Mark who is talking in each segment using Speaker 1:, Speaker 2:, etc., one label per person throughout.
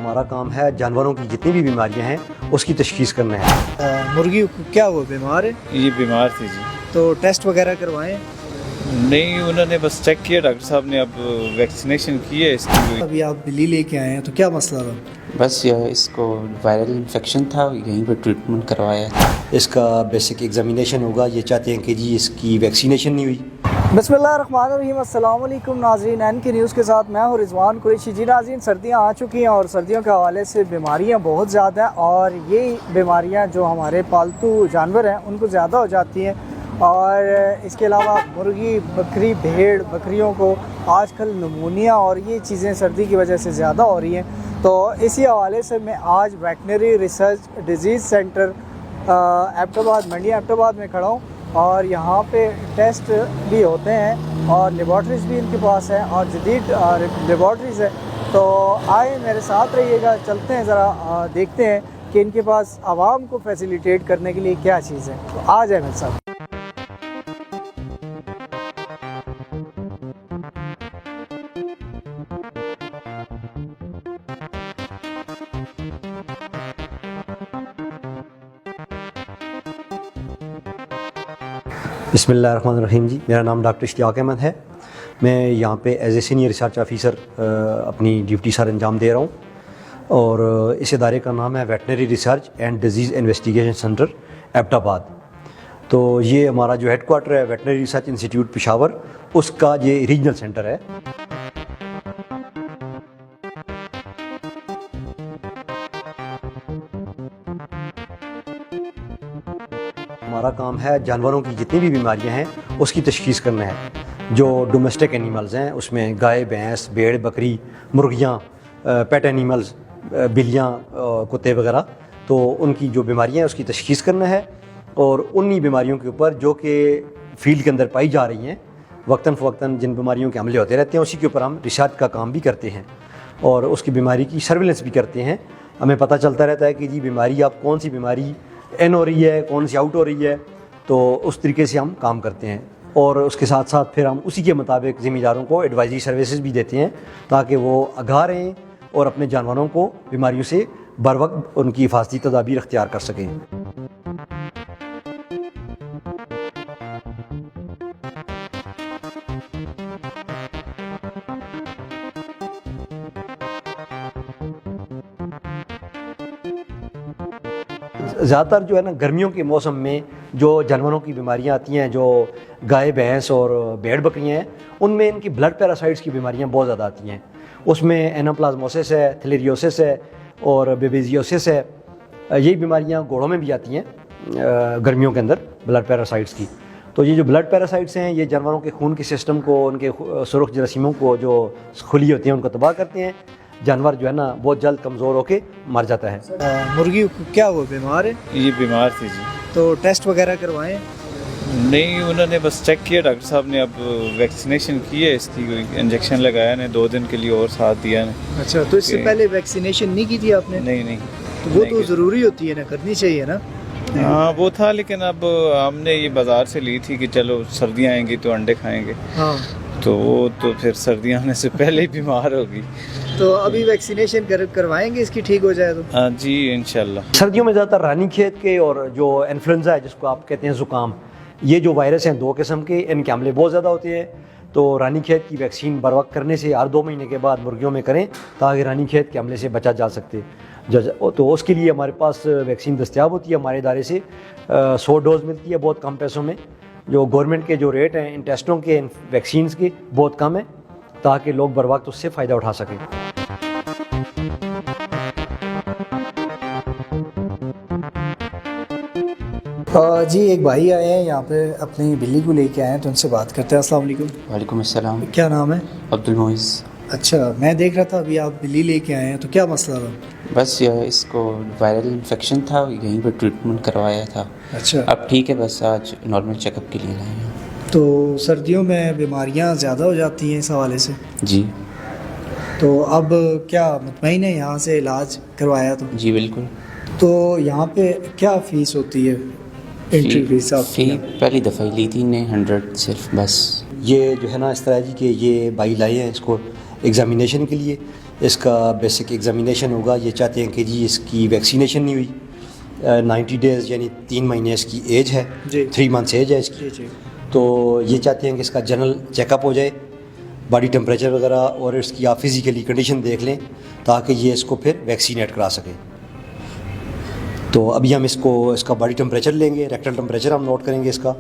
Speaker 1: ہمارا کام ہے جانوروں کی جتنی بھی بیماریاں ہیں اس کی تشخیص کرنا ہے۔
Speaker 2: مرغی کیا وہ بیمار ہے؟
Speaker 3: یہ بیمار تھی جی۔
Speaker 2: تو ٹیسٹ وغیرہ کروائیں؟
Speaker 3: نہیں، انہوں نے بس چیک کیا ڈاکٹر صاحب نے، اب ویکسینیشن کی ہے اس کی۔
Speaker 2: ابھی آپ بلی لے کے آئے ہیں تو کیا مسئلہ تھا؟
Speaker 4: بس یہ اس کو وائرل انفیکشن تھا، یہیں پہ ٹریٹمنٹ کروایا تھا۔
Speaker 1: اس کا بیسک ایگزامینیشن ہوگا، یہ چاہتے ہیں کہ جی اس کی ویکسینیشن نہیں ہوئی۔
Speaker 2: بسم اللہ الرحمن الرحیم، السلام علیکم ناظرین، این کے نیوز کے ساتھ میں ہوں رضوان قریشی۔ جی ناظرین، سردیاں آ چکی ہیں اور سردیوں کے حوالے سے بیماریاں بہت زیادہ ہیں، اور یہ بیماریاں جو ہمارے پالتو جانور ہیں ان کو زیادہ ہو جاتی ہیں، اور اس کے علاوہ مرغی، بکری، بھیڑ، بکریوں کو آج کل نمونیا اور یہ چیزیں سردی کی وجہ سے زیادہ ہو رہی ہیں۔ تو اسی حوالے سے میں آج veterinary research disease center Abbottabad, منڈی ایبٹ آباد میں کھڑا ہوں، اور یہاں پہ ٹیسٹ بھی ہوتے ہیں اور لیبارٹریز بھی ان کے پاس ہیں، اور جدید لیبارٹریز ہے۔ تو آئے میرے ساتھ رہیے گا، چلتے ہیں ذرا دیکھتے ہیں کہ ان کے پاس عوام کو فیسیلیٹیٹ کرنے کے لیے کیا چیز ہے۔ تو آ جائیں میرے ساتھ۔
Speaker 1: بسم اللہ الرحمن الرحیم۔ جی میرا نام ڈاکٹر اشتیاق احمد ہے، میں یہاں پہ as a senior research officer اپنی ڈیوٹی سر انجام دے رہا ہوں، اور اس ادارے کا نام ہے veterinary research and disease investigation center Abbottabad. تو یہ ہمارا جو ہیڈ کوارٹر ہے ویٹنری ریسرچ انسٹیٹیوٹ پشاور، اس کا یہ ریجنل سینٹر ہے۔ ہمارا کام ہے جانوروں کی جتنی بھی بیماریاں ہیں اس کی تشخیص کرنا ہے۔ جو ڈومیسٹک اینیملز ہیں اس میں گائے، بھینس، بھیڑ، بکری، مرغیاں، پیٹ اینیملز، بلیاں، کتے وغیرہ، تو ان کی جو بیماریاں ہیں اس کی تشخیص کرنا ہے، اور انہی بیماریوں کے اوپر جو کہ فیلڈ کے اندر پائی جا رہی ہیں، وقتاً فوقتاً جن بیماریوں کے حملے ہوتے رہتے ہیں اسی کے اوپر ہم ریسرچ کا کام بھی کرتے ہیں، اور اس کی بیماری کی سرویلنس بھی کرتے ہیں۔ ہمیں پتہ چلتا رہتا ہے کہ جی بیماری اب کون سی بیماری ان ہو رہی ہے، کون سی آؤٹ ہو رہی ہے، تو اس طریقے سے ہم کام کرتے ہیں، اور اس کے ساتھ ساتھ پھر ہم اسی کے مطابق ذمہ داروں کو ایڈوائزری سروسز بھی دیتے ہیں تاکہ وہ آگاہ رہیں اور اپنے جانوروں کو بیماریوں سے بر وقت ان کی حفاظتی تدابیر اختیار کر سکیں۔ زیادہ تر جو ہے نا گرمیوں کے موسم میں جو جانوروں کی بیماریاں آتی ہیں، جو گائے، بھینس اور بھیڑ بکریاں ہیں، ان میں ان کی بلڈ پیراسائٹس کی بیماریاں بہت زیادہ آتی ہیں۔ اس میں اینوپلازموسس ہے، تھلیریوسس ہے اور بیبیزیوسس ہے۔ یہی بیماریاں گھوڑوں میں بھی آتی ہیں گرمیوں کے اندر، بلڈ پیراسائٹس کی۔ تو یہ جو بلڈ پیراسائٹس ہیں یہ جانوروں کے خون کے سسٹم کو، ان کے سرخ جراثیموں کو جو خلی ہوتی ہیں ان کو تباہ کرتے ہیں، جانور جو ہے نا بہت جلد کمزور ہو کے مر جاتا ہے۔
Speaker 2: مرغی کیا وہ بیمار ہے؟
Speaker 3: یہ بیمار تھی جی۔
Speaker 2: تو ٹیسٹ وغیرہ کروائیں؟
Speaker 3: نہیں، انہوں نے بس چیک کیا ڈاکٹر صاحب نے، اب ویکسینیشن کی ہے اس کی، کوئی انجیکشن لگایا نے 2 دن کے لیے اور ساتھ دیا نے۔
Speaker 2: اچھا، تو اس سے پہلے ویکسینیشن نہیں کی تھی آپ نے؟
Speaker 3: نہیں نہیں،
Speaker 2: تو وہ تو ضروری ہوتی ہے نا، کرنی چاہیے نا۔
Speaker 3: ہاں وہ تھا، لیکن اب ہم نے یہ بازار سے لی تھی کہ چلو سردیاں آئیں گی تو انڈے کھائیں گے،
Speaker 2: ہاں،
Speaker 3: تو وہ تو پھر سردیاں آنے سے پہلے ہی بیمار ہوگی۔
Speaker 2: تو ابھی ویکسینیشن کروائیں گے اس کی، ٹھیک ہو جائے تو؟
Speaker 3: ہاں جی انشاءاللہ۔
Speaker 1: سردیوں میں زیادہ تر رانی کھیت کے اور جو انفلوئنزا ہے جس کو آپ کہتے ہیں زکام، یہ جو وائرس ہیں 2 قسم کے، ان کے حملے بہت زیادہ ہوتے ہیں۔ تو رانی کھیت کی ویکسین بر وقت کرنے سے ہر 2 مہینے کے بعد مرغیوں میں کریں تاکہ رانی کھیت کے حملے سے بچا جا سکتے۔ تو اس کے لیے ہمارے پاس ویکسین دستیاب ہوتی ہے، ہمارے ادارے سے 100 ڈوز ملتی ہے بہت کم پیسوں میں۔ جو گورنمنٹ کے جو ریٹ ہیں ان ٹیسٹوں کے، ان ویکسینز کے، بہت کم ہیں تاکہ لوگ بر وقت اس سے فائدہ اٹھا سکیں۔
Speaker 2: جی ایک بھائی آئے ہیں یہاں پہ، اپنی بلی کو لے کے آئے ہیں، تو ان سے بات کرتے ہیں۔ السلام علیکم۔
Speaker 4: وعلیکم السلام۔
Speaker 2: کیا نام ہے؟
Speaker 4: عبد المعز۔
Speaker 2: اچھا، میں دیکھ رہا تھا ابھی آپ بلی لے کے آئے ہیں، تو کیا مسئلہ تھا؟
Speaker 4: بس یہ اس کو وائرل انفیکشن تھا، یہیں پہ ٹریٹمنٹ کروایا تھا۔
Speaker 2: اچھا،
Speaker 4: اب ٹھیک ہے، بس آج نارمل چیک اپ کے لیے لائے ہیں۔
Speaker 2: تو سردیوں میں بیماریاں زیادہ ہو جاتی ہیں اس حوالے سے،
Speaker 4: جی
Speaker 2: تو اب کیا مطمئن ہے یہاں سے علاج کروایا تو؟
Speaker 4: جی بالکل۔
Speaker 2: تو یہاں پہ کیا فیس ہوتی ہے، انٹری فیس آپ کی؟
Speaker 4: پہلی دفعہ ہی لی تھی نے 100 صرف، بس۔
Speaker 1: یہ جو ہے نا اس طرح جی کہ یہ بھائی لائے ہیں اس کو ایگزامینیشن کے لیے، اس کا بیسک ایگزامینیشن ہوگا. یہ چاہتے ہیں کہ جی اس کی ویکسینیشن نہیں ہوئی, 90 ڈیز یعنی 3 مہینے اس کی ایج ہے, 3 منتھس ایج ہے اس کی. تو یہ چاہتے ہیں کہ اس کا جنرل چیک اپ ہو جائے, باڈی ٹمپریچر وغیرہ, اور اس کی آپ فزیکلی کنڈیشن دیکھ لیں تاکہ یہ اس کو پھر ویکسینیٹ کرا سکیں. تو ابھی ہم اس کا باڈی ٹمپریچر لیں گے, ریکٹل ٹمپریچر ہم نوٹ کریں گے اس کا.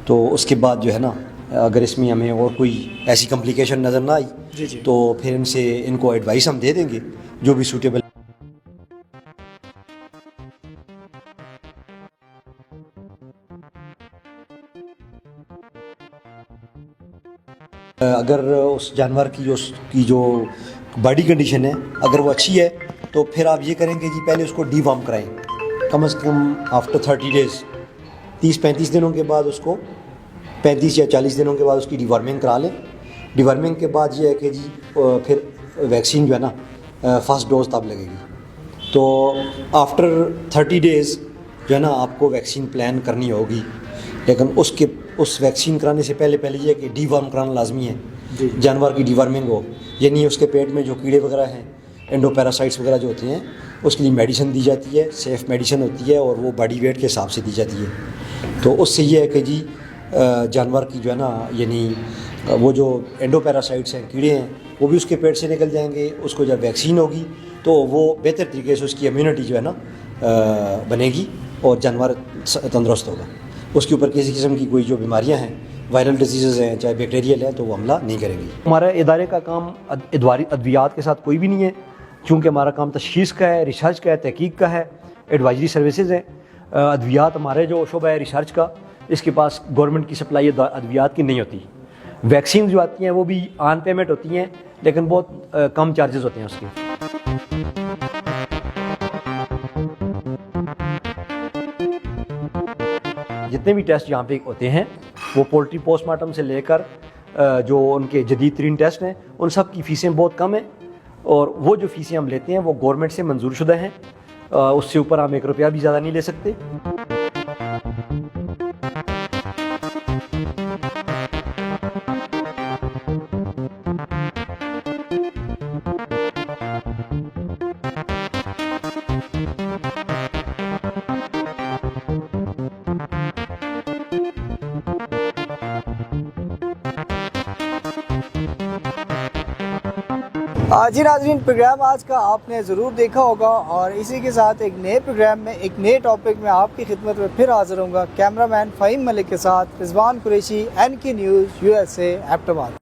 Speaker 1: تو اس کے بعد جو ہے نا اگر اس میں ہمیں اور کوئی ایسی کمپلیکیشن نظر نہ آئی تو پھر ان کو ایڈوائس ہم دے دیں گے جو بھی سوٹیبل. اگر اس جانور کی جو باڈی کنڈیشن ہے اگر وہ اچھی ہے تو پھر آپ یہ کریں گے جی پہلے اس کو ڈی وارم کرائیں کم از کم آفٹر 30 ڈیز, 30-35 دنوں کے بعد اس کو 35 یا 40 دنوں کے بعد اس کی ڈی وارمنگ کرا لیں. ڈی وارمنگ کے بعد یہ ہے کہ جی پھر ویکسین جو ہے نا فرسٹ ڈوز تب لگے گی. تو آفٹر 30 ڈیز جو ہے نا آپ کو ویکسین پلان کرنی ہوگی, لیکن اس ویکسین کرانے سے پہلے یہ ہے کہ ڈی وارم کرانا لازمی ہے. جانور کی ڈی وارمنگ ہو, یعنی اس کے پیٹ میں جو کیڑے وغیرہ ہیں, اینڈو پیراسائٹس وغیرہ جو ہوتے ہیں, اس کے لیے میڈیسن دی جاتی ہے, سیف میڈیسن ہوتی ہے اور وہ باڈی ویٹ کے حساب سے دی جاتی ہے. تو اس سے یہ ہے کہ جی جانور کی جو ہے نا یعنی وہ جو اینڈو پیراسائٹس ہیں, کیڑے ہیں, وہ بھی اس کے پیٹ سے نکل جائیں گے. اس کو جب ویکسین ہوگی تو وہ بہتر طریقے سے اس کی امیونٹی جو ہے نا بنے گی اور جانور تندرست ہوگا. اس کے اوپر کسی قسم کی کوئی جو بیماریاں ہیں, وائرل ڈیزیزز ہیں چاہے بیکٹیریل ہیں, تو وہ حملہ نہیں کرے گی. ہمارے ادارے کا کام ادویات کے ساتھ کوئی بھی نہیں ہے, چونکہ ہمارا کام تشخیص کا ہے, ریسرچ کا ہے, تحقیق کا ہے, ایڈوائزری سروسز ہیں. ادویات ہمارے جو شعبہ ہے ریسرچ کا, اس کے پاس گورنمنٹ کی سپلائی ادویات کی نہیں ہوتی. ویکسین جو آتی ہیں وہ بھی آن پیمنٹ ہوتی ہیں, لیکن بہت کم چارجز ہوتے ہیں اس کے. جتنے بھی ٹیسٹ یہاں پہ ہوتے ہیں وہ پولٹری پوسٹ مارٹم سے لے کر جو ان کے جدید ترین ٹیسٹ ہیں, ان سب کی فیسیں بہت کم ہیں, اور وہ جو فیسیں ہم لیتے ہیں وہ گورنمنٹ سے منظور شدہ ہیں. اس سے اوپر ہم 1 روپیہ بھی زیادہ نہیں لے سکتے.
Speaker 2: جی ناظرین, پروگرام آج کا آپ نے ضرور دیکھا ہوگا, اور اسی کے ساتھ ایک نئے پروگرام میں ایک نئے ٹاپک میں آپ کی خدمت میں پھر حاضر ہوں گا. کیمرہ مین فہیم ملک کے ساتھ Rizwan Qureshi, NK news USA Abbott آباد.